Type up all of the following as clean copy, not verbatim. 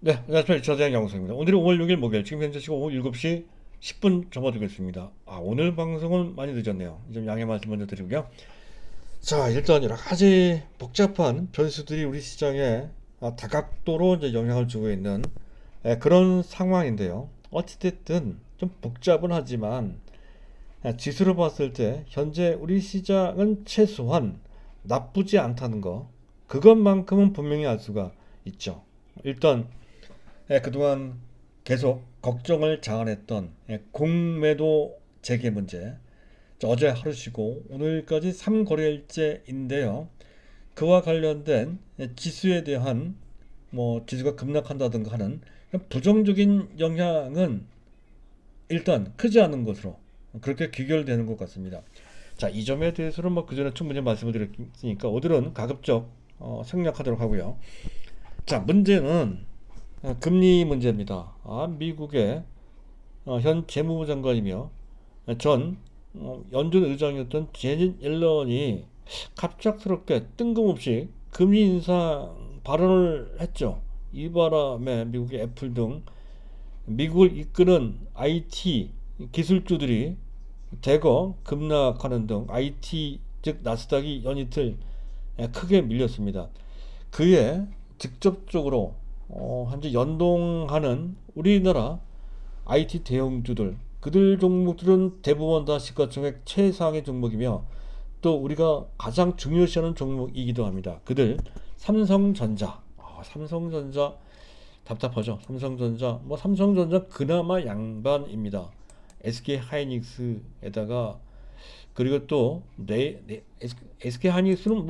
네, 안녕하십니까. 저장 양호성입니다. 오늘은 5월 6일 목요일, 지금 현재 시각 오후 7시 10분 접어들겠습니다. 오늘 방송은 많이 늦었네요. 좀 양해 말씀 먼저 드리고요. 자, 일단 여러 가지 복잡한 변수들이 우리 시장에 다각도로 이제 영향을 주고 있는 그런 상황인데요. 어찌됐든 좀 복잡은 하지만 지수로 봤을 때 현재 우리 시장은 최소한 나쁘지 않다는 거, 그것만큼은 분명히 알 수가 있죠. 일단 그동안 계속 걱정을 자아냈던 공매도 재개 문제. 어제 하루 쉬고 오늘까지 3거래일째인데요. 그와 관련된 지수에 대한 지수가 급락한다든가 하는 부정적인 영향은 일단 크지 않은 것으로 그렇게 귀결되는 것 같습니다. 자, 이 점에 대해서는 그전에 충분히 말씀을 드렸으니까 오늘은 가급적 생략하도록 하고요. 자, 문제는 금리 문제입니다. 미국의 현 재무부 장관이며 전 연준 의장이었던 제닛 옐런이 갑작스럽게 뜬금없이 금리 인상 발언을 했죠. 이 바람에 미국의 애플 등 미국을 이끄는 IT 기술주들이 대거 급락하는 등 IT 즉 나스닥이 연이틀 크게 밀렸습니다. 그에 직접적으로 현재 연동하는 우리나라 IT 대형주들, 그들 종목들은 대부분 다 시가총액 최상의 종목이며 또 우리가 가장 중요시하는 종목이기도 합니다. 그들 삼성전자, 삼성전자 답답하죠. 삼성전자, 삼성전자 그나마 양반입니다. SK 하이닉스에다가 그리고 또 SK 하이닉스는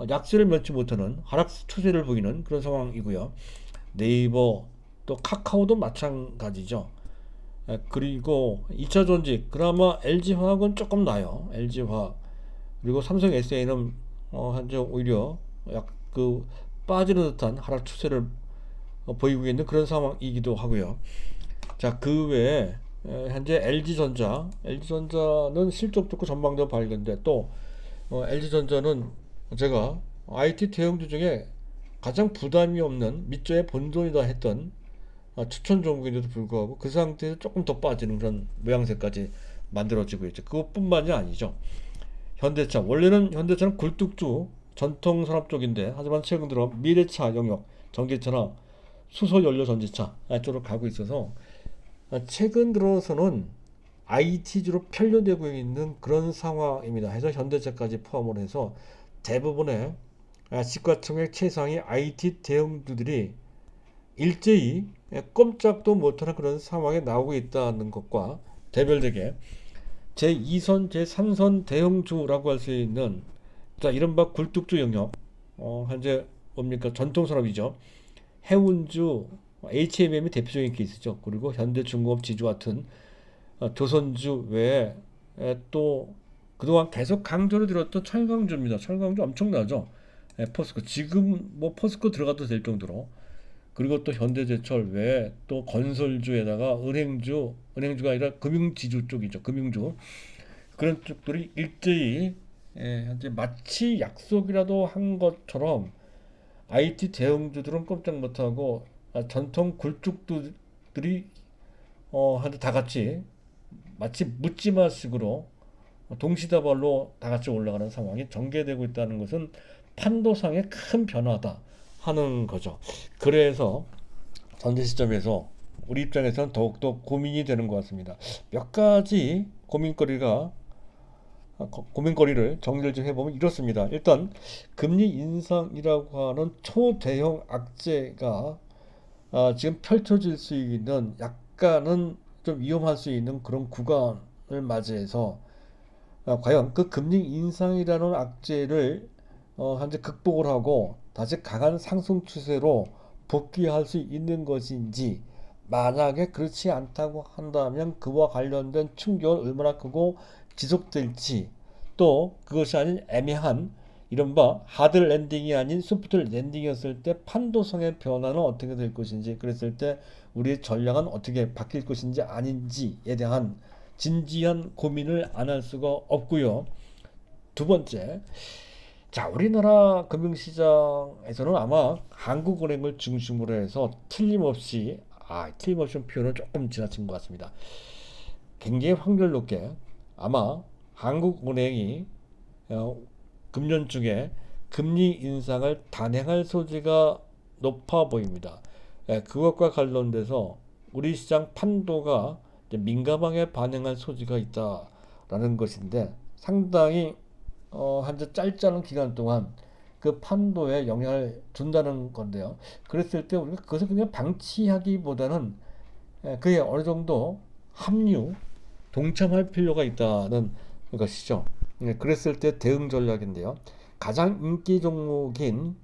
약세를 면치 못하는 하락 추세를 보이는 그런 상황이고요. 네이버 또 카카오도 마찬가지죠. 그리고 2차 전지 그나마 LG화학은 조금 나요. LG화학 그리고 삼성 SA는 현재 오히려 약 빠지는 듯한 하락 추세를 보이고 있는 그런 상황이기도 하고요. 자, 그 외에 현재 LG전자는 실적 좋고 전망도 밝은데 또 LG전자는 제가 IT 대형주 중에 가장 부담이 없는 밑저의 본전이다 했던 추천 종목인데도 불구하고 그 상태에서 조금 더 빠지는 그런 모양새까지 만들어지고 있죠. 그것뿐만이 아니죠. 현대차, 원래는 현대차는 굴뚝주 전통 산업 쪽인데 하지만 최근 들어 미래차 영역, 전기차나 수소 연료 전지차 쪽으로 가고 있어서 최근 들어서는 IT주로 편려되고 있는 그런 상황입니다. 해서 현대차까지 포함을 해서 대부분의 시가총액 최상위 IT 대형주들이 일제히 꼼짝도 못하는 그런 상황에 나오고 있다는 것과 대별되게 제2선, 제3선 대형주라고 할 수 있는 자, 이른바 굴뚝주 영역 현재 뭡니까 전통산업이죠. 해운주, HMM이 대표적인 케이스죠. 그리고 현대중공업, 지주 같은 조선주 외에 또 그동안 계속 강조를 드렸던 철강주입니다. 철강주 엄청나죠. 포스코 지금 포스코 들어가도 될 정도로 그리고 또 현대제철 외에 또 건설주에다가 은행주가 아니라 금융지주 쪽이죠. 금융주 그런 쪽들이 일제히 현재 마치 약속이라도 한 것처럼 IT 대형주들은 꼼짝 못하고 전통 굴뚝들이 한테 다 같이 마치 묻지마식으로 동시다발로 다 같이 올라가는 상황이 전개되고 있다는 것은 판도상의 큰 변화다 하는 거죠. 그래서 현재 시점에서 우리 입장에서는 더욱더 고민이 되는 것 같습니다. 몇 가지 고민거리를 정리를 좀 해보면 이렇습니다. 일단 금리 인상이라고 하는 초대형 악재가 지금 펼쳐질 수 있는 약간은 좀 위험할 수 있는 그런 구간을 맞이해서 과연 그 금리 인상이라는 악재를 현재 극복을 하고 다시 강한 상승 추세로 복귀할 수 있는 것인지 만약에 그렇지 않다고 한다면 그와 관련된 충격은 얼마나 크고 지속될지 또 그것이 아닌 애매한 이른바 하드 랜딩이 아닌 소프트 랜딩이었을 때 판도성의 변화는 어떻게 될 것인지 그랬을 때 우리의 전략은 어떻게 바뀔 것인지 아닌지에 대한 진지한 고민을 안 할 수가 없고요. 두 번째, 자, 우리나라 금융시장에서는 아마 한국은행을 중심으로 해서 틀림없이 표현은 조금 지나친 것 같습니다. 굉장히 확률 높게 아마 한국은행이 어, 금년 중에 금리 인상을 단행할 소지가 높아 보입니다. 그것과 관련돼서 우리 시장 판도가 이제 민감하게 반응할 소지가 있다라는 것인데 상당히 현재 짧지 않은 기간 동안 그 판도에 영향을 준다는 건데요. 그랬을 때 우리가 그것을 그냥 방치하기보다는 그에 어느 정도 합류, 동참할 필요가 있다는 것이죠. 그랬을 때 대응 전략인데요. 가장 인기 종목인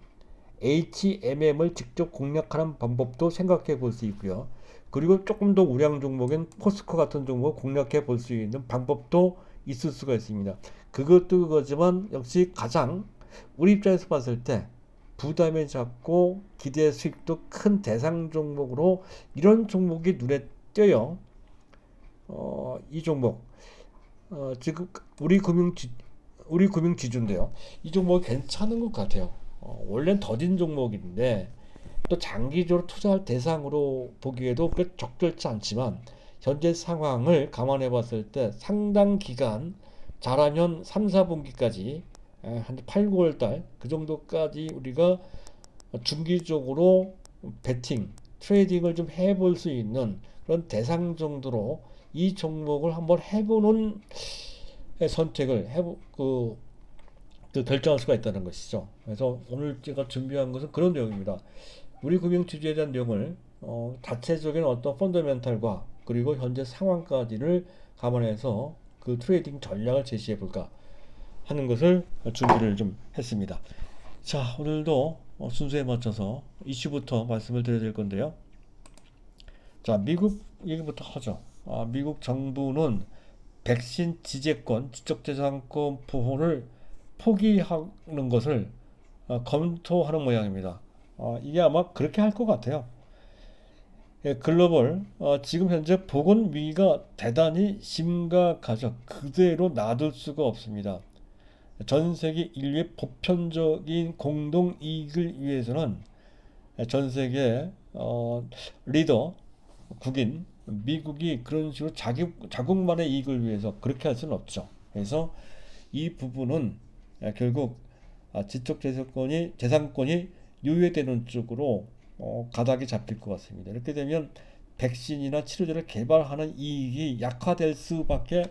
HMM을 직접 공략하는 방법도 생각해 볼 수 있고요. 그리고 조금 더 우량 종목인 포스코 같은 종목 공략해 볼 수 있는 방법도 있을 수가 있습니다. 그것도 그거지만 역시 가장 우리 입장에서 봤을 때 부담이 작고 기대 수익도 큰 대상 종목으로 이런 종목이 눈에 띄어요. 이 종목 지금 우리 금융 지주인데요. 이 종목 괜찮은 것 같아요. 원래는 더딘 종목인데 또 장기적으로 투자할 대상으로 보기에도 꽤 적절치 않지만 현재 상황을 감안해 봤을 때 상당 기간 잘하면 3, 4분기까지 한 8, 9월 달 그 정도까지 우리가 중기적으로 베팅, 트레이딩을 좀 해볼 수 있는 그런 대상 정도로 이 종목을 한번 해보는 선택을 결정할 수가 있다는 것이죠. 그래서 오늘 제가 준비한 것은 그런 내용입니다. 우리 금융 주주에 대한 내용을 자체적인 어떤 펀더멘탈과 그리고 현재 상황까지를 감안해서 그 트레이딩 전략을 제시해 볼까 하는 것을 준비를 좀 했습니다. 자, 오늘도 순서에 맞춰서 이슈부터 말씀을 드려야 될 건데요. 자, 미국 얘기부터 하죠. 미국 정부는 백신 지재권, 지적재산권 보호를 포기하는 것을 검토하는 모양입니다. 이게 아마 그렇게 할 것 같아요. 글로벌 지금 현재 보건 위기가 대단히 심각하죠. 그대로 놔둘 수가 없습니다. 전 세계 인류의 보편적인 공동 이익을 위해서는 전 세계 리더 국인 미국이 그런 식으로 자국만의 이익을 위해서 그렇게 할 수는 없죠. 그래서 이 부분은 결국 재산권이 유예되는 쪽으로 가닥이 잡힐 것 같습니다. 이렇게 되면 백신이나 치료제를 개발하는 이익이 약화될 수밖에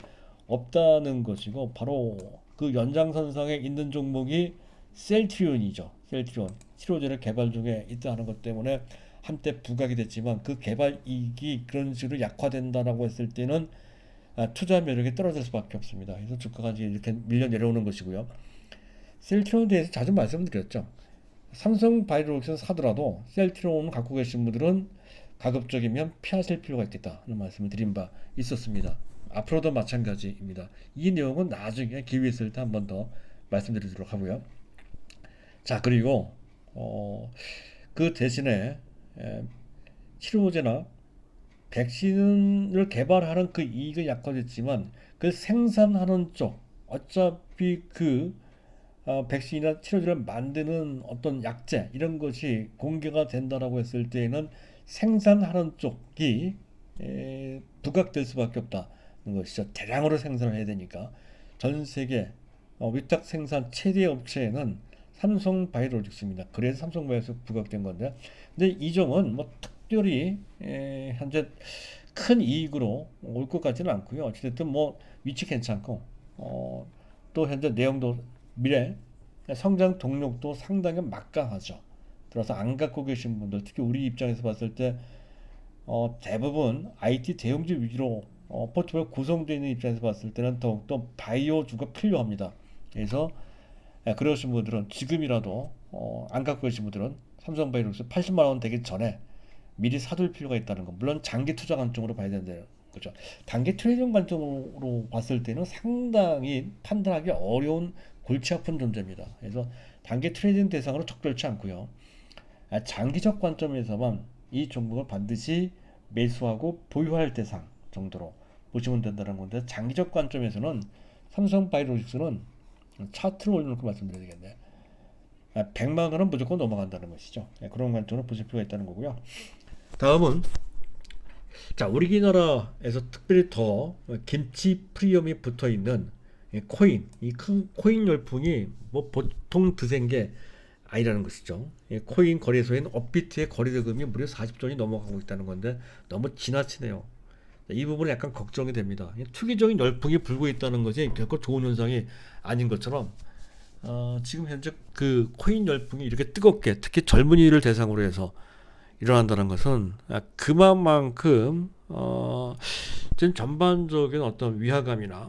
없다는 것이고 바로 그 연장선상에 있는 종목이 셀트리온이죠. 셀트리온 치료제를 개발 중에 있다는 것 때문에 한때 부각이 됐지만 그 개발 이익이 그런 식으로 약화된다라고 했을 때는 투자 매력이 떨어질 수밖에 없습니다. 그래서 주가가 이렇게 밀려 내려오는 것이고요. 셀트리온에 대해서 자주 말씀드렸죠. 삼성 바이오로직스 사더라도 셀트리온을 갖고 계신 분들은 가급적이면 피하실 필요가 있겠다 하는 말씀을 드린 바 있었습니다. 앞으로도 마찬가지입니다. 이 내용은 나중에 기회 있을 때 한 번 더 말씀드리도록 하고요. 자, 그리고 그 대신에 치료제나 백신을 개발하는 그 이익은 약화됐지만 그 생산하는 쪽 어차피 백신이나 치료제를 만드는 어떤 약재 이런 것이 공개가 된다라고 했을 때에는 생산하는 쪽이 부각될 수밖에 없다는 것이죠. 대량으로 생산을 해야 되니까 전 세계 위탁 생산 최대 업체는 삼성 바이오로직스입니다. 그래서 삼성 바이오로직스 부각된 건데, 근데 이 점은 뭐 특별히 현재 큰 이익으로 올 것 같지는 않고요. 어쨌든 뭐 위치 괜찮고 또 현재 내용도 미래 성장 동력도 상당히 막강하죠. 들어서 안 갖고 계신 분들, 특히 우리 입장에서 봤을 때 대부분 IT 대형주 위주로 포트폴리오 구성되어 있는 입장에서 봤을 때는 더욱더 바이오주가 필요합니다. 그래서 그러신 분들은 지금이라도 안 갖고 계신 분들은 삼성바이오로직스 80만 원 되기 전에 미리 사둘 필요가 있다는 거. 물론 장기 투자 관점으로 봐야 된다는 거죠. 단기 트레이딩 관점으로 봤을 때는 상당히 판단하기 어려운 골치 아픈 존재입니다. 그래서 단기 트레이딩 대상으로 적절치 않고요. 장기적 관점에서만 이 종목을 반드시 매수하고 보유할 대상 정도로 보시면 된다는 건데, 장기적 관점에서는 삼성바이오로직스는 차트를 올려놓고 말씀드려야 되겠네. 100만 원은 무조건 넘어간다는 것이죠. 그런 관점으로 보실 필요가 있다는 거고요. 다음은 자, 우리나라에서 특별히 더 김치 프리미엄이 붙어 있는 코인, 이 큰 코인 열풍이 뭐 보통 드센 게 아니라는 것이죠. 코인 거래소인 업비트의 거래 대금이 무려 40조원이 넘어가고 있다는 건데 너무 지나치네요. 이 부분은 약간 걱정이 됩니다. 투기적인 열풍이 불고 있다는 것이 결코 좋은 현상이 아닌 것처럼 지금 현재 그 코인 열풍이 이렇게 뜨겁게 특히 젊은이를 대상으로 해서 일어난다는 것은 그만큼 지금 전반적인 어떤 위화감이나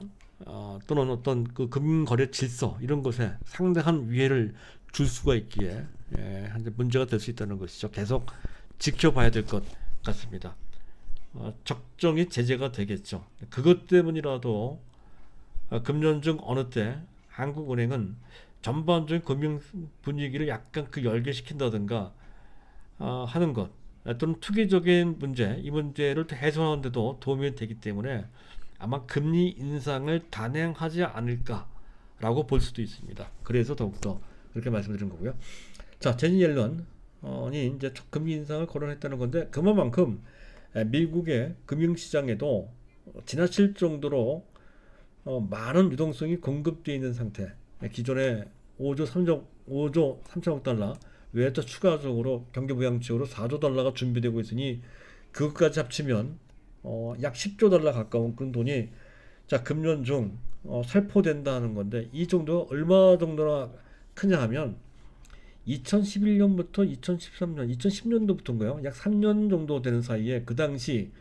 또는 어떤 그 금융거래 질서 이런 것에 상당한 위해를 줄 수가 있기에 현재 문제가 될 수 있다는 것이죠. 계속 지켜봐야 될 것 같습니다. 적정히 제재가 되겠죠. 그것 때문이라도 금년 중 어느 때 한국은행은 전반적인 금융 분위기를 약간 그 열게시킨다든가 하는 것 또는 투기적인 문제 이 문제를 해소하는 데도 도움이 되기 때문에 아마 금리 인상을 단행하지 않을까라고 볼 수도 있습니다. 그래서 더욱더 그렇게 말씀드린 거고요. 자, 제니 옐런이 이제 금리 인상을 거론했다는 건데 그만큼 미국의 금융시장에도 지나칠 정도로 많은 유동성이 공급되어 있는 상태. 기존에 5조 3천억 달러 외에 또 추가적으로 경기부양책으로 4조 달러가 준비되고 있으니 그것까지 합치면 약 10조 달러 가까운 그런 돈이 자 금년 중 살포된다는 건데 이 정도 얼마 정도나 크냐 하면 2011년부터 2013년, 2010년도부터인가요? 약 3년 정도 되는 사이에 그 당시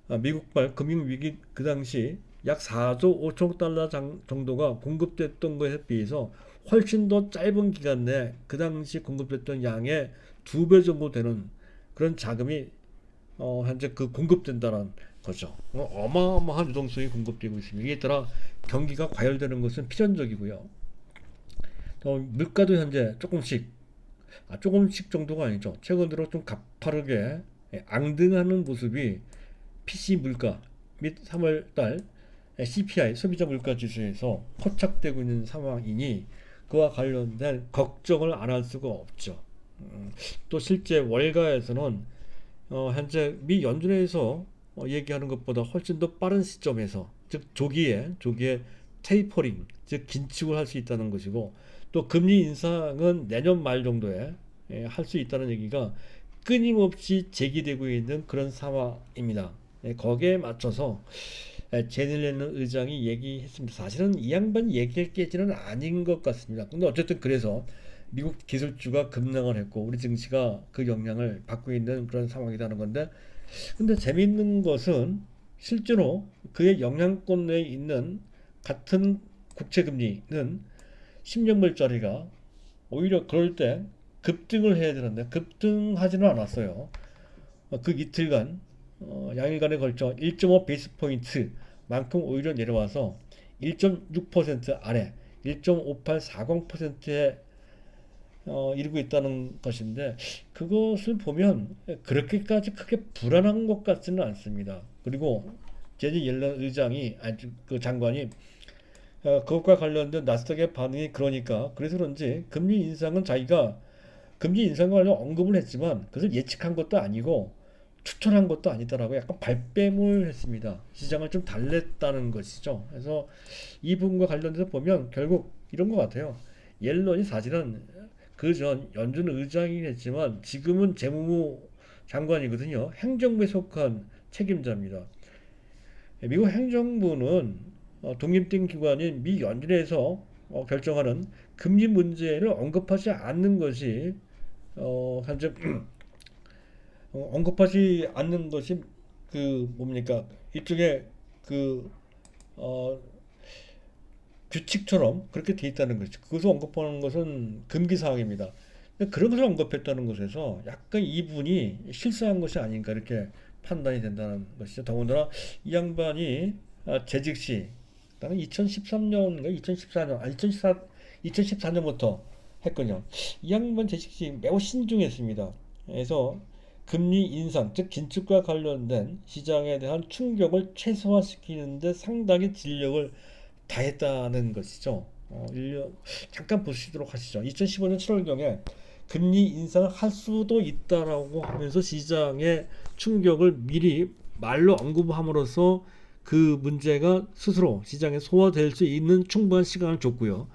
미국발 금융위기 그 당시 약 4조 5천억 달러 정도가 공급됐던 것에 비해서 훨씬 더 짧은 기간 내에 그 당시 공급됐던 양의 2배 정도 되는 그런 자금이 현재 그 공급된다는 거죠. 어마어마한 유동성이 공급되고 있습니다. 이에 따라 경기가 과열되는 것은 필연적이고요. 물가도 현재 조금씩 정도가 아니죠. 최근 들어 좀 가파르게 앙등하는 모습이 PC 물가 및 3월달 CPI 소비자 물가 지수에서 포착되고 있는 상황이니 그와 관련된 걱정을 안 할 수가 없죠. 또 실제 월가에서는 현재 미 연준에서 얘기하는 것보다 훨씬 더 빠른 시점에서 즉 조기에 테이퍼링 즉 긴축을 할 수 있다는 것이고 또 금리 인상은 내년 말 정도에 할 수 있다는 얘기가 끊임없이 제기되고 있는 그런 상황입니다. 거기에 맞춰서 제니 옐런 의장이 얘기했습니다. 사실은 이 양반 얘기할 게지는 아닌 것 같습니다. 근데 어쨌든 그래서 미국 기술주가 급락을 했고 우리 증시가 그 영향을 받고 있는 그런 상황이라는 건데 근데 재미있는 것은 실제로 그의 영향권 내에 있는 같은 국채금리는 10년물짜리가 오히려 그럴 때 급등을 해야 되는데 급등하지는 않았어요. 그 이틀간 양일간에 걸쳐 1.5 베이스 포인트 만큼 오히려 내려와서 1.6% 아래 1.5840%에 이르고 있다는 것인데 그것을 보면 그렇게까지 크게 불안한 것 같지는 않습니다. 그리고 제니 옐런 의장이 그 장관이 그것과 관련된 나스닥의 반응이 그래서 그런지 금리 인상은 자기가 금리 인상과 관련 언급을 했지만 그것을 예측한 것도 아니고 추천한 것도 아니다라고 약간 발뺌을 했습니다. 시장을 좀 달랬다는 것이죠. 그래서 이 부분과 관련돼서 보면 결국 이런 것 같아요. 옐런이 사실은 그 전 연준 의장이긴 했지만 지금은 재무부 장관이거든요. 행정부에 속한 책임자입니다. 미국 행정부는 독립된 기관인 미 연준에서 결정하는 금리 문제를 언급하지 않는 것이 현재 언급하지 않는 것이 그 뭡니까 일종의 그 규칙처럼 그렇게 돼 있다는 것이죠. 그것을 언급하는 것은 금기 사항입니다. 그런 것을 언급했다는 것에서 약간 이분이 실수한 것이 아닌가 이렇게 판단이 된다는 것이죠. 더군다나 이 양반이 재직 시 나는 2013년인가 2014년 2014년부터 했거든요. 이 양반 재직 시 매우 신중했습니다. 그래서 금리 인상 즉 긴축과 관련된 시장에 대한 충격을 최소화시키는 데 상당히 진력을 다했다는 것이죠. 1년 잠깐 보시도록 하시죠. 2015년 7월경에 금리 인상을 할 수도 있다라고 하면서 시장의 충격을 미리 말로 언급함으로써 그 문제가 스스로 시장에 소화될 수 있는 충분한 시간을 줬고요.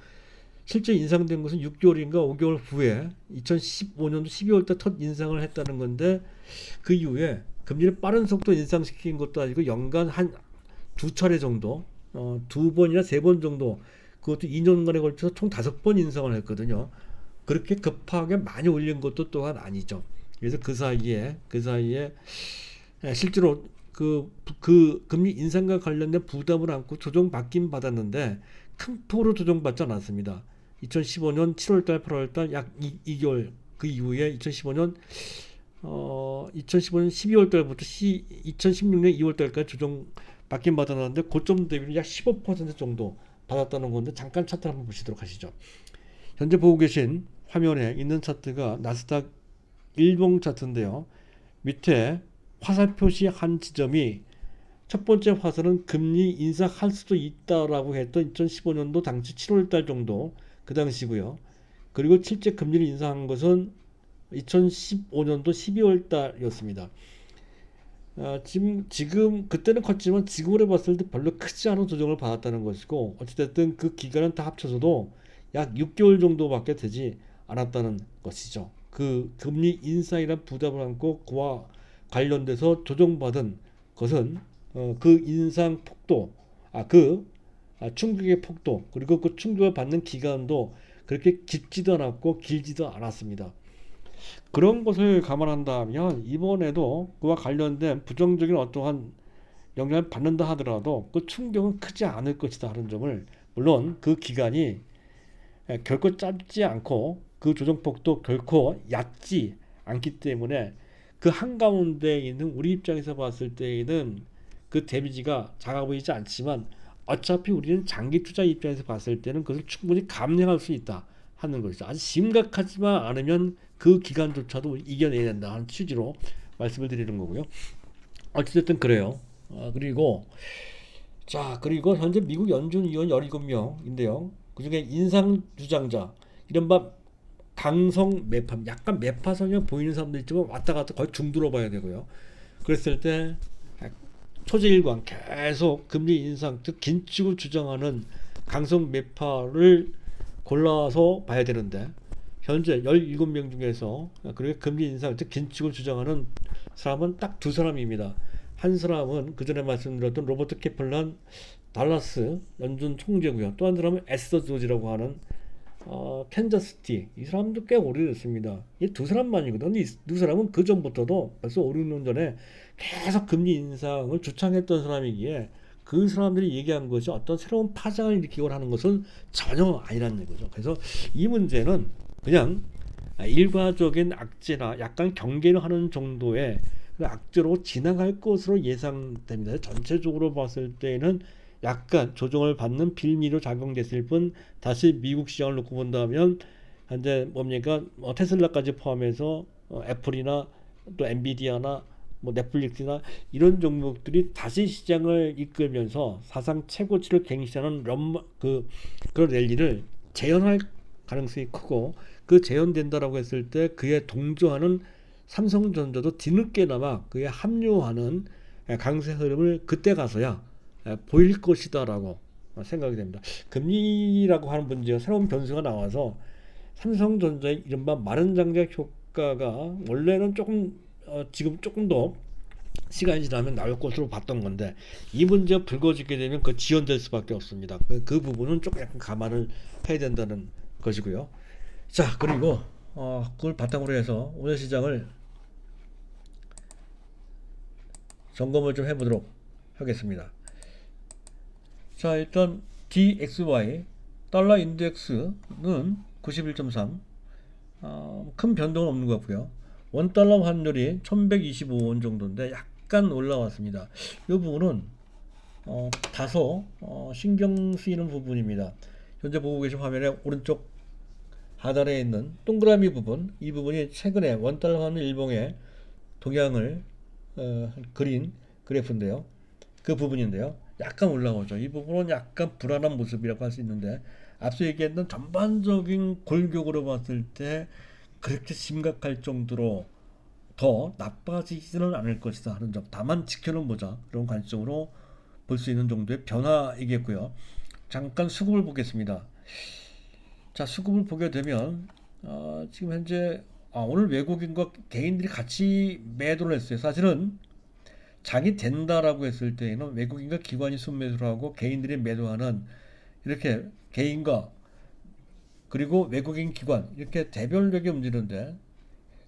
실제 인상된 것은 6개월인가 5개월 후에 2015년도 12월 달 첫 인상을 했다는 건데, 그 이후에 금리를 빠른 속도 인상시킨 것도 아니고 연간 한 두 차례 정도, 두 번이나 세 번 정도, 그것도 2년간에 걸쳐서 총 5번 인상을 했거든요. 그렇게 급하게 많이 올린 것도 또한 아니죠. 그래서 그 사이에 실제로 그 금리 인상과 관련된 부담을 안고 조정받긴 받았는데 큰 폭으로 조정받지 않았습니다. 2015년 7월달, 8월달 약 2개월, 그 이후에 2015년 12월달부터 2016년 2월달까지 조정받긴 받았는데 고점 대비로 약 15% 정도 받았다는 건데, 잠깐 차트 한번 보시도록 하시죠. 현재 보고 계신 화면에 있는 차트가 나스닥 일봉 차트인데요. 밑에 화살 표시한 지점이, 첫 번째 화살은 금리 인상할 수도 있다라고 했던 2015년도 당시 7월달 정도, 그 당시고요. 그리고 실제 금리를 인상한 것은 2015년도 12월달이었습니다. 지금 그때는 컸지만 지금으로 봤을 때 별로 크지 않은 조정을 받았다는 것이고, 어찌됐든 그 기간은 다 합쳐서도 약 6개월 정도밖에 되지 않았다는 것이죠. 그 금리 인상이란 부담을 안고 그와 관련돼서 조정받은 것은 그 인상 폭도, 충격의 폭도, 그리고 그 충격을 받는 기간도 그렇게 깊지도 않았고 길지도 않았습니다. 그런 것을 감안한다면 이번에도 그와 관련된 부정적인 어떠한 영향을 받는다 하더라도 그 충격은 크지 않을 것이다 하는 점을, 물론 그 기간이 결코 짧지 않고 그 조정폭도 결코 얕지 않기 때문에 그 한가운데 있는 우리 입장에서 봤을 때에는 그 데미지가 작아 보이지 않지만, 어차피 우리는 장기 투자 입장에서 봤을 때는 그것을 충분히 감내할 수 있다 하는 것이죠. 아주 심각하지만 않으면 그 기간조차도 이겨내야 된다 하는 취지로 말씀을 드리는 거고요. 어쨌든 그래요. 그리고 현재 미국 연준 의원 17명인데요. 그중에 인상 주장자, 이른바 강성 매파, 약간 매파 성향 보이는 사람도 있지만 왔다 갔다 거의 중도로 봐야 되고요. 그랬을 때 초지일관 계속 금리 인상, 즉 긴축을 주장하는 강성 매파를 골라서 봐야 되는데, 현재 17명 중에서 그렇게 금리 인상, 즉 긴축을 주장하는 사람은 딱 두 사람입니다. 한 사람은 그 전에 말씀드렸던 로버트 캐플란 달라스 연준 총재고요. 또 한 사람은 에스더 조지라고 하는 캔자스시티. 이 사람도 꽤 오래됐습니다. 이 두 사람만이거든요. 이 두 사람은 그 전부터도 벌써 5, 6년 전에 계속 금리 인상을 주창했던 사람이기에 그 사람들이 얘기한 것이 어떤 새로운 파장을 일으키고 하는 것은 전혀 아니라는 거죠. 그래서 이 문제는 그냥 일과적인 악재나 약간 경계를 하는 정도의 악재로 지나갈 것으로 예상됩니다. 전체적으로 봤을 때는 약간 조정을 받는 빌미로 작용됐을 뿐, 다시 미국 시장을 놓고 본다면 현재 뭡니까, 테슬라까지 포함해서 애플이나 또 엔비디아나 넷플릭스나 이런 종목들이 다시 시장을 이끌면서 사상 최고치를 갱신하는 그런 랠리를 재현할 가능성이 크고, 그 재현된다라고 했을 때 그에 동조하는 삼성전자도 뒤늦게나마 그에 합류하는 강세 흐름을 그때 가서야 보일 것이다라고 생각이 됩니다. 금리라고 하는 문제가 새로운 변수가 나와서 삼성전자의 이른바 마른 장작 효과가 원래는 지금 조금 더 시간이 지나면 나올 것으로 봤던 건데, 이 문제가 불거지게 되면 그 지연될 수밖에 없습니다. 그 부분은 조금 약간 감안을 해야 된다는 것이고요. 자, 그리고 그걸 바탕으로 해서 오늘 시장을 점검을 좀 해보도록 하겠습니다. 자, 일단 DXY 달러 인덱스는 91.3, 큰 변동은 없는 것 같고요. 원달러 환율이 1125원 정도인데 약간 올라왔습니다. 이 부분은 다소 신경 쓰이는 부분입니다. 현재 보고 계신 화면에 오른쪽 하단에 있는 동그라미 부분, 이 부분이 최근에 원달러 환율 일봉의 동향을 그린 그래프인데요. 그 부분인데요. 약간 올라오죠. 이 부분은 약간 불안한 모습이라고 할 수 있는데, 앞서 얘기했던 전반적인 골격으로 봤을 때 그렇게 심각할 정도로 더 나빠지지는 않을 것이다 하는 점, 다만 지켜는 보자, 그런 관점으로 볼 수 있는 정도의 변화이겠고요. 잠깐 수급을 보겠습니다. 자, 수급을 보게 되면 지금 현재 오늘 외국인과 개인들이 같이 매도를 했어요. 사실은 장이 된다라고 했을 때에는 외국인과 기관이 순매수를 하고 개인들이 매도하는, 이렇게 개인과 그리고 외국인 기관 이렇게 대별되게 움직이는데,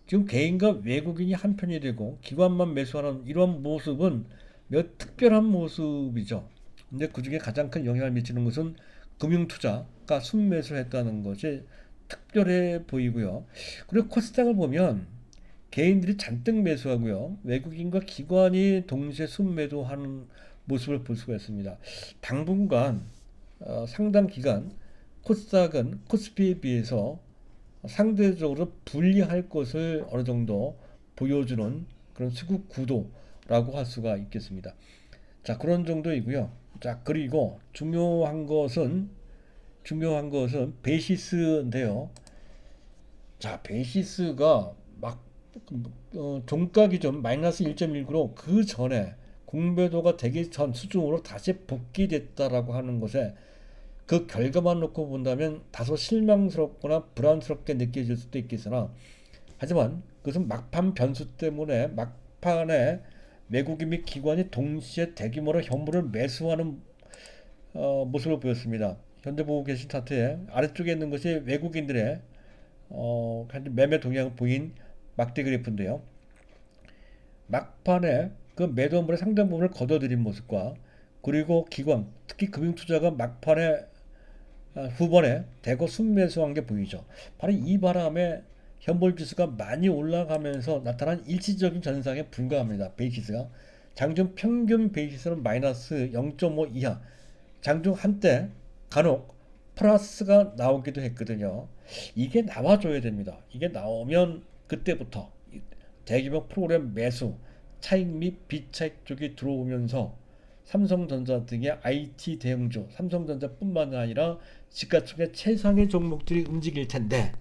지금 개인과 외국인이 한 편이 되고 기관만 매수하는 이러한 모습은 매우 특별한 모습이죠. 근데 그 중에 가장 큰 영향을 미치는 것은 금융투자가 순매수를 했다는 것이 특별해 보이고요. 그리고 코스닥을 보면 개인들이 잔뜩 매수하고요, 외국인과 기관이 동시에 순매도하는 모습을 볼 수가 있습니다. 당분간 상당 기간 코스닥은 코스피에 비해서 상대적으로 불리할 것을 어느 정도 보여주는 그런 수급 구도라고 할 수가 있겠습니다. 자, 그런 정도이고요. 자, 그리고 중요한 것은 베이시스인데요. 자, 베이시스가 막 종가 기준 마이너스 1.19로 그 전에 공매도가 되기 전 수준으로 다시 복귀됐다라고 하는 것에, 그 결과만 놓고 본다면 다소 실망스럽거나 불안스럽게 느껴질 수도 있겠으나, 하지만 그것은 막판 변수 때문에 막판에 외국인 및 기관이 동시에 대규모로 현물을 매수하는 모습을 보였습니다. 현재 보고 계신 차트에 아래쪽에 있는 것이 외국인들의 매매 동향을 보인 막대 그래프인데요. 막판에 그 매도 현물의 상당 부분을 걷어들인 모습과, 그리고 기관, 특히 금융투자가 막판에 후반에 대거 순매수한 게 보이죠. 바로 이 바람에 현물 지수가 많이 올라가면서 나타난 일시적인 현상에 불과합니다. 베이시스가 장중 평균 베이시스는 마이너스 0.5 이하, 장중 한때 간혹 플러스가 나오기도 했거든요. 이게 나와줘야 됩니다. 이게 나오면 그때부터 대규모 프로그램 매수, 차익 및 비차익 쪽이 들어오면서 삼성전자 등의 IT 대형주, 삼성전자뿐만 아니라 시가총액 최상의 종목들이 움직일 텐데,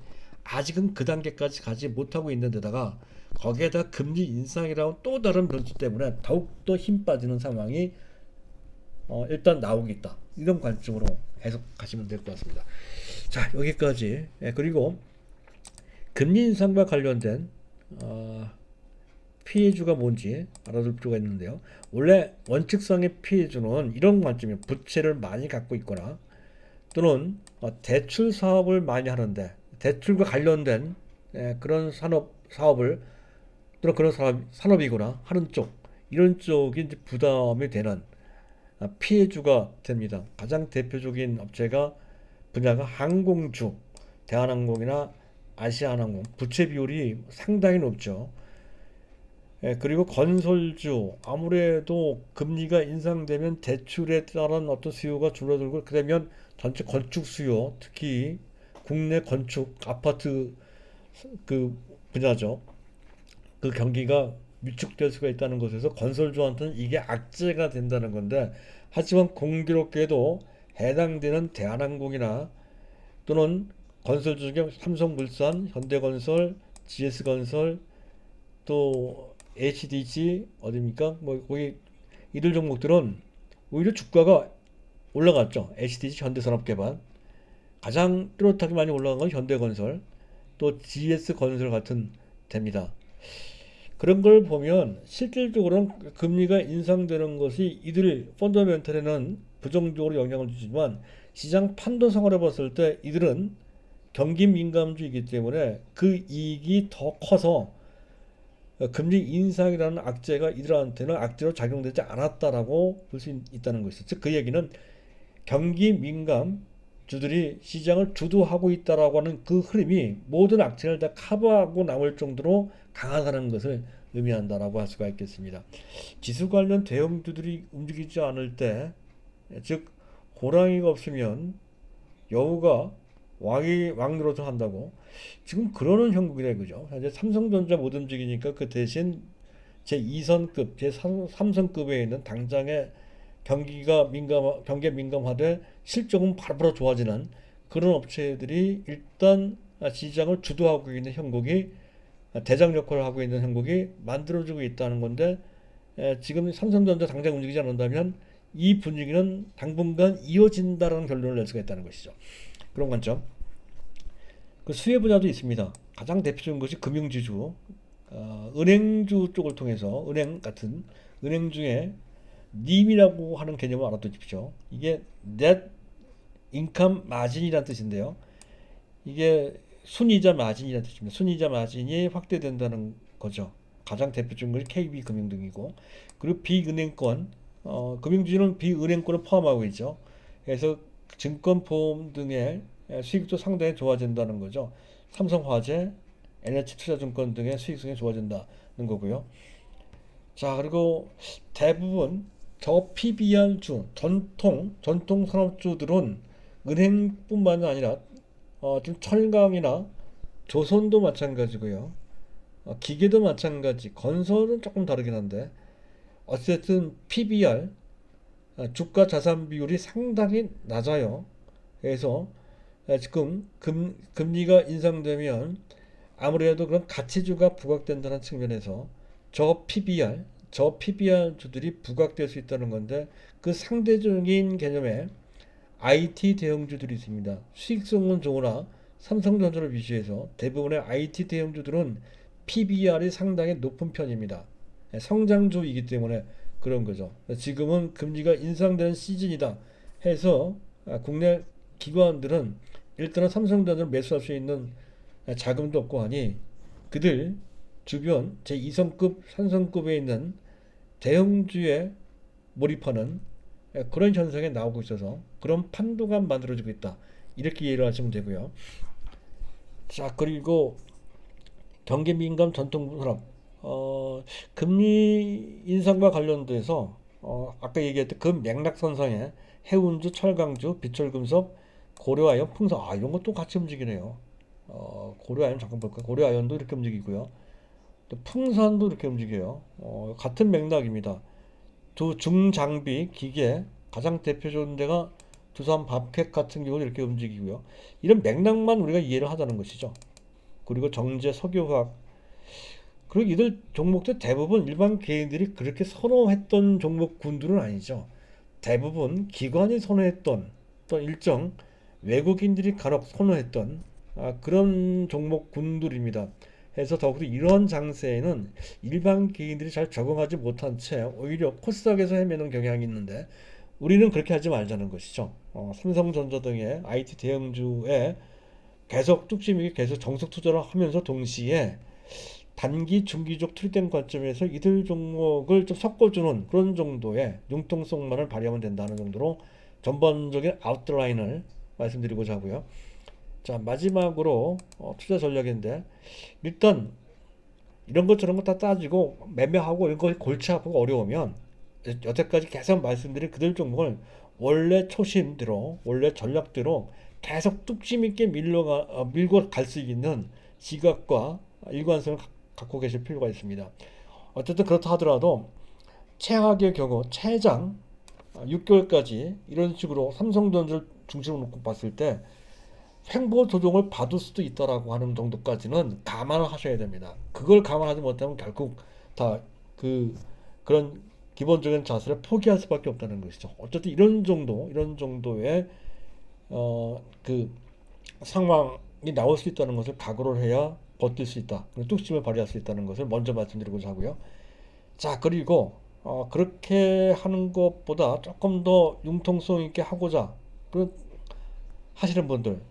아직은 그 단계까지 가지 못하고 있는 데다가 거기에다 금리 인상이라는 또 다른 변수 때문에 더욱더 힘 빠지는 상황이 일단 나오겠다, 이런 관점으로 계속 가시면 될 것 같습니다. 자, 여기까지. 그리고 금리 인상과 관련된 피해주가 뭔지 알아둘 필요가 있는데요. 원래 원칙상의 피해주는 이런 관점이에요. 부채를 많이 갖고 있거나 또는 대출 사업을 많이 하는데, 대출과 관련된 그런 사업을 또는 그런 산업이거나 하는 쪽, 이런 쪽이 이제 부담이 되는 피해주가 됩니다. 가장 대표적인 업체가 분야가 항공주, 대한항공이나 아시아나항공, 부채 비율이 상당히 높죠. 그리고 건설주, 아무래도 금리가 인상되면 대출에 따른 어떤 수요가 줄어들고, 그러면 전체 건축 수요, 특히 국내 건축 아파트 그 분야죠, 그 경기가 위축될 수가 있다는 것에서 건설주한테는 이게 악재가 된다는 건데, 하지만 공교롭게도 해당되는 대한항공이나 또는 건설주 중에 삼성물산, 현대건설, GS건설, 또 HDC 어디입니까? 뭐 거기 이들 종목들은 오히려 주가가 올라갔죠. HDC 현대산업개발, 가장 뚜렷하게 많이 올라간 건 현대건설, 또 GS건설 같은 데입니다. 그런 걸 보면 실질적으로는 금리가 인상되는 것이 이들 펀더멘털에는 부정적으로 영향을 주지만, 시장 판도상으로 봤을 때 이들은 경기 민감주이기 때문에 그 이익이 더 커서 금리 인상이라는 악재가 이들한테는 악재로 작용되지 않았다라고 볼 수 있다는 것이죠. 즉, 그 얘기는 경기 민감주들이 시장을 주도하고 있다라고 하는 그 흐름이 모든 악재를 다 커버하고 나올 정도로 강하다는 것을 의미한다라고 할 수가 있겠습니다. 지수 관련 대형주들이 움직이지 않을 때, 즉 호랑이가 없으면 여우가 왕 노릇을 한다고, 지금 그러는 형국이다 이거죠. 현재 삼성전자 못 움직이니까 그 대신 제2선급, 제3선급에 있는 당장의 경기가 민감화돼 실적은 바로바로 좋아지는 그런 업체들이 일단 시장을 주도하고 있는 형국이 대장 역할을 하고 있는 형국이 만들어주고 있다는 건데 지금 삼성전자 당장 움직이지 않는다면 이 분위기는 당분간 이어진다라는 결론을 낼 수가 있다는 것이죠. 그런 관점. 그 수혜 분야도 있습니다. 가장 대표적인 것이 금융지주, 은행주 쪽을 통해서 은행 같은 은행 중에 님이라고 하는 개념을 알아두십시오. 이게 net income margin이라는 뜻인데요. 이게 순이자 마진이라는 뜻입니다. 순이자 마진이 확대된다는 거죠. 가장 대표적인 것이 KB금융등이고, 그리고 비은행권, 금융주주는 비은행권을 포함하고 있죠. 그래서 증권, 보험 등의 수익도 상당히 좋아진다는 거죠. 삼성화재, NH투자증권 등의 수익성이 좋아진다는 거고요. 자, 그리고 대부분 저 PBR주, 전통 산업주들은 은행뿐만 아니라 지금 철강이나 조선도 마찬가지고요. 기계도 마찬가지, 건설은 조금 다르긴 한데 어쨌든 PBR, 주가 자산 비율이 상당히 낮아요. 그래서 지금 금리가 인상되면 아무래도 그런 가치주가 부각된다는 측면에서 저 PBR 주들이 부각될 수 있다는 건데, 그 상대적인 개념에 IT 대형주들이 있습니다. 수익성은 좋으나 삼성전자를 위시해서 대부분의 IT 대형주들은 PBR이 상당히 높은 편입니다. 성장주이기 때문에 그런 거죠. 지금은 금리가 인상되는 시즌이다 해서 국내 기관들은 일단은 삼성전자를 매수할 수 있는 자금도 없고 하니 그들 주변 제2성급, 3성급에 있는 대형주에 몰입하는 그런 현상이 나오고 있어서 그런 판도가 만들어지고 있다. 이렇게 이해를 하시면 되고요. 자, 그리고 경기 민감 전통 산업, 금리 인상과 관련돼서 아까 얘기했던 그 맥락선상에 해운주, 철강주, 비철금속, 고려아연, 풍선, 이런 것도 같이 움직이네요. 고려아연 잠깐 볼까요? 고려아연도 이렇게 움직이고요. 또 풍산도 이렇게 움직여요. 같은 맥락입니다. 두 중장비 기계 가장 대표적인 데가 두산 밥켓 같은 경우는 이렇게 움직이고요. 이런 맥락만 우리가 이해를 하자는 것이죠. 그리고 정제, 석유화학, 그리고 이들 종목들 대부분 일반 개인들이 그렇게 선호했던 종목군들은 아니죠. 대부분 기관이 선호했던, 또 일정 외국인들이 간혹 선호했던 그런 종목군들입니다. 해서 더욱더 이런 장세에는 일반 개인들이 잘 적응하지 못한 채 오히려 코스닥에서 헤매는 경향이 있는데, 우리는 그렇게 하지 말자는 것이죠. 삼성전자 등의 IT 대형주에 계속 뚝심 있게 계속 정석 투자를 하면서 동시에 단기, 중기적 투입된 관점에서 이들 종목을 좀 섞어주는 그런 정도의 융통성만을 발휘하면 된다는 정도로 전반적인 아웃라인을 말씀드리고자 하고요. 자, 마지막으로 투자 전략인데, 일단 이런 것 저런 거 다 따지고 매매하고 이런 거 골치 아프고 어려우면 여태까지 계속 말씀드린 그들 종목을 원래 초심대로, 원래 전략대로 계속 뚝심 있게 밀고 갈 수 있는 시각과 일관성을 갖고 계실 필요가 있습니다. 어쨌든 그렇다 하더라도 최악의 경우 최장 6개월까지 이런 식으로 삼성전자를 중심으로 놓고 봤을 때 횡보 조정을 받을 수도 있다라고 하는 정도까지는 감안을 하셔야 됩니다. 그걸 감안하지 못하면 결국 다 그런 기본적인 자세를 포기할 수밖에 없다는 것이죠. 어쨌든 이런 정도의 그 상황이 나올 수 있다는 것을 각오를 해야 버틸 수 있다. 뚝심을 발휘할 수 있다는 것을 먼저 말씀드리고자 하고요. 자, 그리고 그렇게 하는 것보다 조금 더 융통성 있게 하고자 하시는 분들,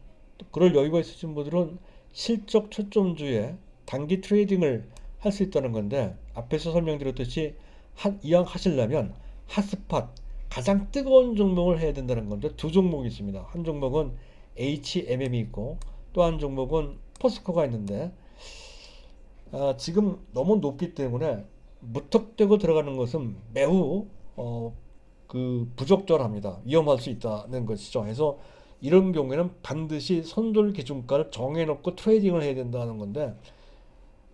그럴 여유가 있으신 분들은 실적 초점주에 단기 트레이딩을 할 수 있다는 건데, 앞에서 설명드렸듯이 이왕 하시려면 핫스팟 가장 뜨거운 종목을 해야 된다는 건데, 두 종목이 있습니다. 한 종목은 HMM이 있고 또 한 종목은 포스코가 있는데, 지금 너무 높기 때문에 무턱대고 들어가는 것은 매우 부적절합니다. 위험할 수 있다는 것이죠. 그래서 이런 경우에는 반드시 손절 기준가를 정해놓고 트레이딩을 해야 된다는 건데,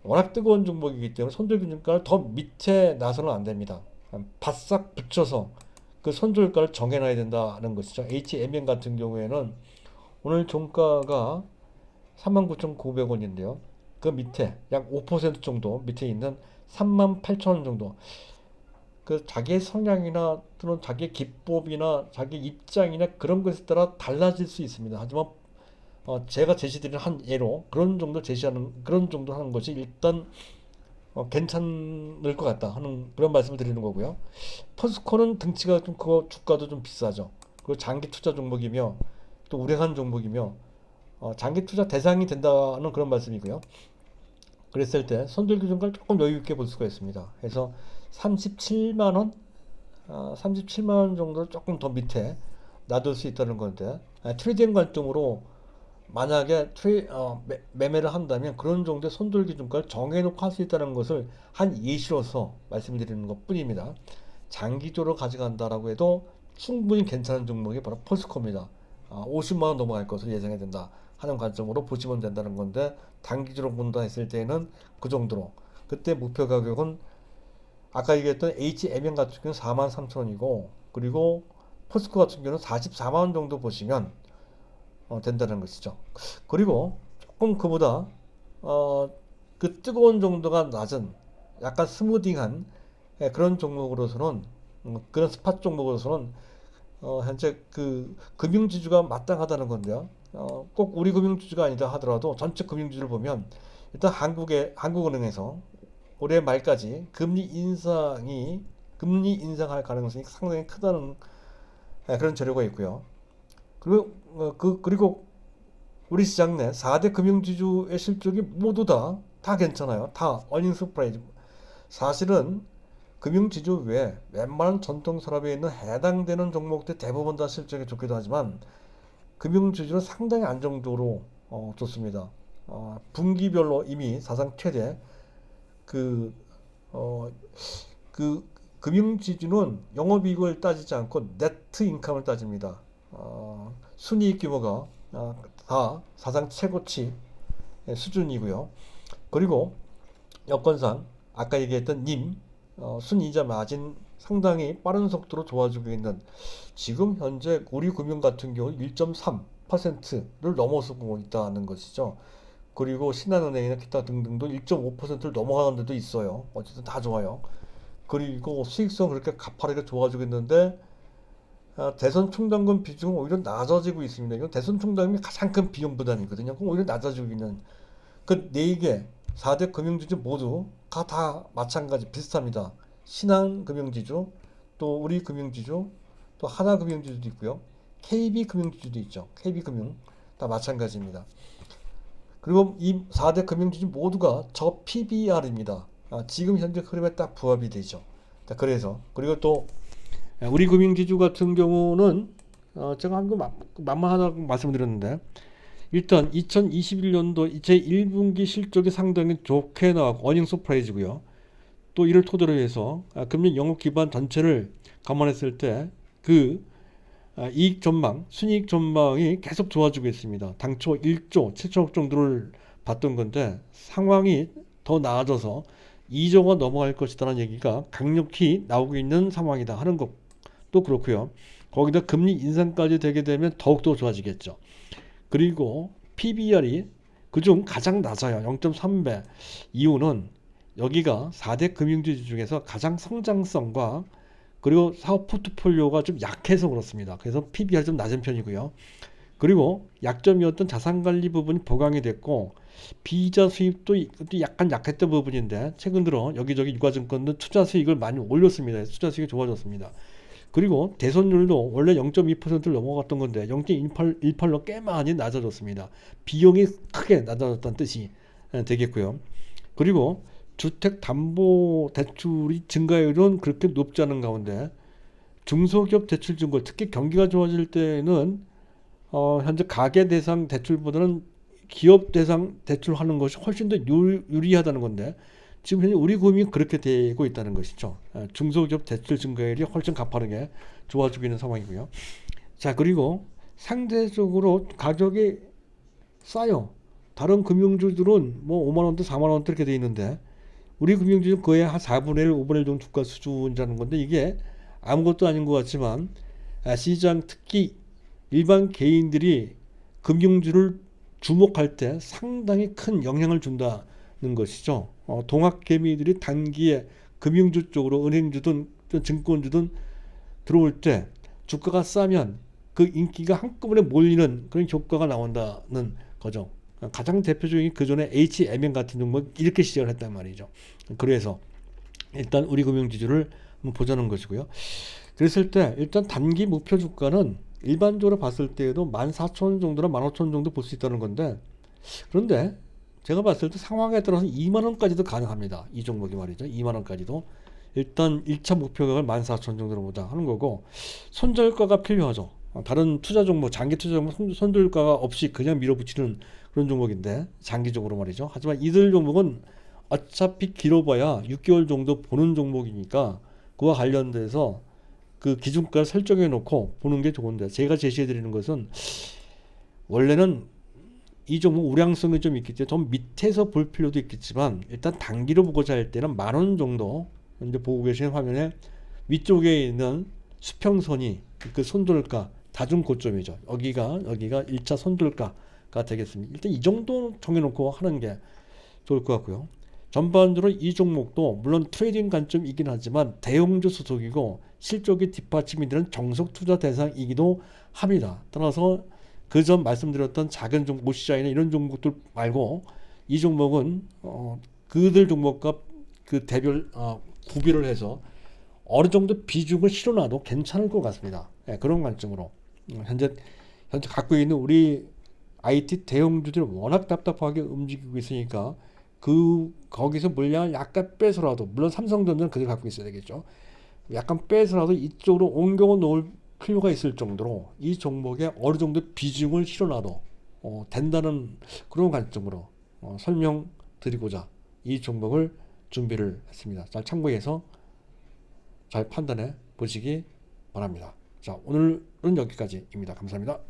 워낙 뜨거운 종목이기 때문에 손절 기준가를 더 밑에 나서는 안 됩니다. 바싹 붙여서 그 손절가를 정해놔야 된다는 것이죠. HMN 같은 경우에는 오늘 종가가 39,900원인데요. 그 밑에 약 5% 정도 밑에 있는 38,000원 정도. 그 자기의 성향이나 또는 자기의 기법이나 자기 입장이나 그런 것에 따라 달라질 수 있습니다. 하지만 제가 제시드리는 한 예로 그런 정도 제시하는 그런 정도 하는 것이 일단 괜찮을 것 같다 하는 그런 말씀을 드리는 거고요. 포스코는 등치가 좀 크고 주가도 좀 비싸죠. 그리고 장기 투자 종목이며 또 우량한 종목이며 장기 투자 대상이 된다는 그런 말씀이고요. 그랬을 때 손절 기준가를 조금 여유 있게 볼 수가 있습니다. 그래서 37만 원, 37만 원 정도 조금 더 밑에 놔둘 수 있다는 건데 트레이딩 관점으로 만약에 매매를 한다면 그런 정도의 손절 기준가를 정해놓고 할 수 있다는 것을 한 예시로서 말씀드리는 것 뿐입니다. 장기적으로 가져간다라고 해도 충분히 괜찮은 종목이 바로 포스코입니다. 50만 원 넘어갈 것으로 예상이 된다 하는 관점으로 보시면 된다는 건데 단기적으로 본다 했을 때는 그 정도로 그때 목표 가격은 아까 얘기했던 HMM 같은 경우는 43,000원이고 그리고 포스코 같은 경우는 44만 원 정도 보시면 된다는 것이죠. 그리고 조금 그보다 그 뜨거운 정도가 낮은 약간 스무딩한 그런 종목으로서는 그런 스팟 종목으로서는 현재 그 금융지주가 마땅하다는 건데요. 꼭 우리 금융지주가 아니다 하더라도 전체 금융지주를 보면 일단 한국은행에서 올해 말까지 금리 인상할 가능성이 상당히 크다는 그런 재료가 있고요. 그리고 우리 시장 내 4대 금융지주의 실적이 모두 다 괜찮아요. 다 어닝 서프라이즈. 사실은 금융지주 외에 웬만한 전통산업에 있는 해당되는 종목들 대부분 다 실적이 좋기도 하지만 금융지주는 상당히 안정적으로 좋습니다. 분기별로 이미 사상 최대 그, 어, 그 금융지주는 영업이익을 따지지 않고 네트 인컴을 따집니다. 순이익 규모가 다 사상 최고치 수준이고요. 그리고 여건상 아까 얘기했던 순이자 마진 상당히 빠른 속도로 좋아지고 있는 지금 현재 우리금융 같은 경우 1.3%를 넘어서고 있다는 것이죠. 그리고 신한은행이나 기타 등등도 1.5%를 넘어가는 데도 있어요. 어쨌든 다 좋아요. 그리고 수익성 그렇게 가파르게 좋아지고 있는데 대선 충당금 비중은 오히려 낮아지고 있습니다. 이건 대선 충당금이 가장 큰 비용 부담이거든요. 그럼 오히려 낮아지고 있는 그 4개 4대 금융지주 모두가 다 마찬가지 비슷합니다. 신한금융지주, 또 우리금융지주, 또 하나금융지주도 있고요. KB금융지주도 있죠. KB금융 다 마찬가지입니다. 그리고 이 4대 금융지주 모두가 저 PBR입니다. 지금 현재 흐름에 딱 부합이 되죠. 그래서 그리고 또 우리 금융지주 같은 경우는 제가 한번 만만하다고 말씀드렸는데 일단 2021년도 제1분기 실적이 상당히 좋게 나왔고 어닝 서프라이즈고요. 또 이를 토대로 해서 금융 영업 기반 전체를 감안했을 때 그 이익 전망, 순이익 전망이 계속 좋아지고 있습니다. 당초 1조 7천억 정도를 봤던 건데 상황이 더 나아져서 2조가 넘어갈 것이라는 얘기가 강력히 나오고 있는 상황이다 하는 것도 그렇고요. 거기다 금리 인상까지 되게 되면 더욱더 좋아지겠죠. 그리고 PBR이 그중 가장 낮아요. 0.3배. 이유는 여기가 4대 금융지주 중에서 가장 성장성과 그리고 사업 포트폴리오가 좀 약해서 그렇습니다. 그래서 PBR 좀 낮은 편이고요. 그리고 약점이었던 자산관리 부분이 보강이 됐고 비이자 수입도 약간 약했던 부분인데 최근 들어 여기저기 유가증권도 투자 수익을 많이 올렸습니다. 투자 수익이 좋아졌습니다. 그리고 대손율도 원래 0.2%를 넘어갔던 건데 0.18로 꽤 많이 낮아졌습니다. 비용이 크게 낮아졌다는 뜻이 되겠고요. 그리고 주택담보대출이 증가율은 그렇게 높지 않은 가운데 중소기업 대출 증가, 특히 경기가 좋아질 때는 현재 가계 대상 대출보다는 기업 대상 대출하는 것이 훨씬 더 유리하다는 건데 지금 현재 우리 금융이 그렇게 되고 있다는 것이죠. 중소기업 대출 증가율이 훨씬 가파르게 좋아지고 있는 상황이고요. 자, 그리고 상대적으로 가격이 싸요. 다른 금융주들은 뭐 5만 원대, 4만 원대 이렇게 돼 있는데 우리 금융주는 거의 한 4분의 1, 5분의 1 정도 주가 수준이라는 건데 이게 아무것도 아닌 것 같지만 시장 특히 일반 개인들이 금융주를 주목할 때 상당히 큰 영향을 준다는 것이죠. 동학개미들이 단기에 금융주 쪽으로 은행주든 증권주든 들어올 때 주가가 싸면 그 인기가 한꺼번에 몰리는 그런 효과가 나온다는 거죠. 가장 대표적인 그 전에 HMN 같은 종목 이렇게 시작을 했단 말이죠. 그래서 일단 우리 금융지주를 한번 보자는 것이고요. 그랬을 때 일단 단기 목표 주가는 일반적으로 봤을 때에도 14,000원 정도나 15,000원 정도 볼 수 있다는 건데, 그런데 제가 봤을 때 상황에 따라서 2만 원까지도 가능합니다. 이 종목이 말이죠. 2만 원까지도. 일단 1차 목표가를 14,000원 정도로 보자 하는 거고, 손절가가 필요하죠. 다른 투자 종목, 장기 투자 종목 손절가가 없이 그냥 밀어붙이는 그런 종목인데, 장기적으로 말이죠. 하지만 이들 종목은 어차피 길어봐야 6개월 정도 보는 종목이니까 그와 관련돼서 그 기준가를 설정해 놓고 보는 게 좋은데, 제가 제시해 드리는 것은 원래는 이 종목 우량성이 좀 있기 때문에 좀 밑에서 볼 필요도 있겠지만, 일단 단기로 보고자 할 때는 10,000원 정도, 현재 보고 계시는 화면에 위쪽에 있는 수평선이 그 손절가 다중 고점이죠. 여기가 1차 손절가가 되겠습니다. 일단 이 정도 정해놓고 하는 게 좋을 것 같고요. 전반적으로 이 종목도 물론 트레이딩 관점이긴 하지만 대형주 소속이고 실적이 뒷받침이 되는 정석 투자 대상이기도 합니다. 따라서 그 전 말씀드렸던 작은 종목, 모시자이나 이런 종목들 말고 이 종목은 그들 종목과 그 대별 구비를 해서 어느 정도 비중을 실어놔도 괜찮을 것 같습니다. 네, 그런 관점으로 현재 갖고 있는 우리 IT 대형주들이 워낙 답답하게 움직이고 있으니까 거기서 물량을 약간 빼서라도, 물론 삼성전자는 그대로 갖고 있어야 되겠죠. 약간 빼서라도 이쪽으로 옮겨 놓을 필요가 있을 정도로 이 종목에 어느 정도 비중을 실어놔도 된다는 그런 관점으로 설명드리고자 이 종목을 준비를 했습니다. 잘 참고해서 잘 판단해 보시기 바랍니다. 자, 오늘은 여기까지입니다. 감사합니다.